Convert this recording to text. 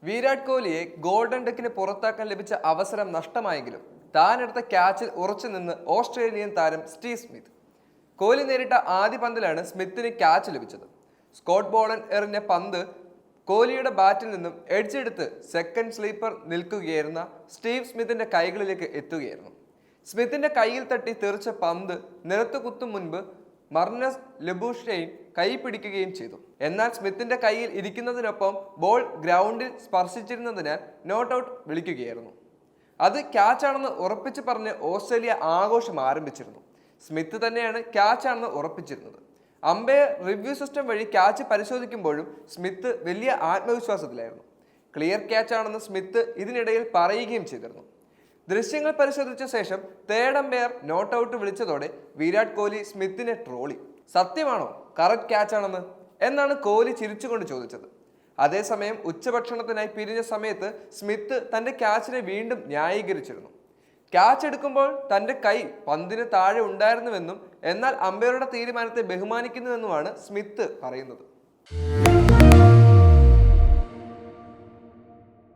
Virat കോഹ്ലിയെ golden ഡക്കിന് പുറത്താക്കാൻ ലഭിച്ച അവസരം നഷ്ടമായെങ്കിലും താനെടുത്ത ക്യാച്ചിൽ ഉറച്ചു നിന്ന് ഓസ്ട്രേലിയൻ താരം സ്റ്റീവ് സ്മിത്ത്. കോഹ്ലി നേരിട്ട ആദ്യ പന്തിലാണ് സ്മിത്തിന് ക്യാച്ച് ലഭിച്ചത്. സ്കോട്ട് ബോളൻ എറിഞ്ഞ പന്ത് കോഹ്ലിയുടെ ബാറ്റിൽ നിന്നും എഡ്ജ് എടുത്ത് സെക്കൻഡ് സ്ലീപ്പർ നിൽക്കുകയായിരുന്ന സ്റ്റീവ് സ്മിത്തിന്റെ കൈകളിലേക്ക് എത്തുകയായിരുന്നു. സ്മിത്തിന്റെ കൈയിൽ തട്ടി തെറിച്ച പന്ത് നിലത്ത് കുത്തും മുൻപ് മർനസ് ലെബൂഷെയ്ൻ കൈ പിടിക്കുകയും ചെയ്തു. എന്നാൽ സ്മിത്തിന്റെ കൈയിൽ ഇരിക്കുന്നതിനൊപ്പം ബോൾ ഗ്രൗണ്ടിൽ സ്പർശിച്ചിരുന്നതിനാൽ നോട്ട് ഔട്ട് വിളിക്കുകയായിരുന്നു. അത് ക്യാച്ചാണെന്ന് ഉറപ്പിച്ച് പറഞ്ഞ് ഓസ്ട്രേലിയ ആഘോഷം ആരംഭിച്ചിരുന്നു. സ്മിത്ത് തന്നെയാണ് ക്യാച്ചാണെന്ന് ഉറപ്പിച്ചിരുന്നത്. അമ്പയർ റിവ്യൂ സിസ്റ്റം വഴി ക്യാച്ച് പരിശോധിക്കുമ്പോഴും സ്മിത്ത് വലിയ ആത്മവിശ്വാസത്തിലായിരുന്നു. ക്ലിയർ ക്യാച്ചാണെന്ന് സ്മിത്ത് ഇതിനിടയിൽ പറയുകയും ചെയ്തിരുന്നു. ദൃശ്യങ്ങൾ പരിശോധിച്ച ശേഷം തേർഡ് അമ്പയർ നോട്ട് ഔട്ട് വിളിച്ചതോടെ വിരാട് കോഹ്ലി സ്മിത്തിനെ ട്രോളി. സത്യമാണോ കറക്റ്റ് ക്യാച്ചാണെന്ന് എന്നാണ് കോഹ്ലി ചിരിച്ചുകൊണ്ട് ചോദിച്ചത്. അതേസമയം ഉച്ചഭക്ഷണത്തിനായി പിരിഞ്ഞ സമയത്ത് സ്മിത്ത് തന്റെ ക്യാച്ചിനെ വീണ്ടും ന്യായീകരിച്ചിരുന്നു. ക്യാച്ച് എടുക്കുമ്പോൾ തന്റെ കൈ പന്തിന് താഴെ ഉണ്ടായിരുന്നുവെന്നും എന്നാൽ അമ്പയറുടെ തീരുമാനത്തെ ബഹുമാനിക്കുന്നുവെന്നുമാണ് സ്മിത്ത് പറയുന്നത്.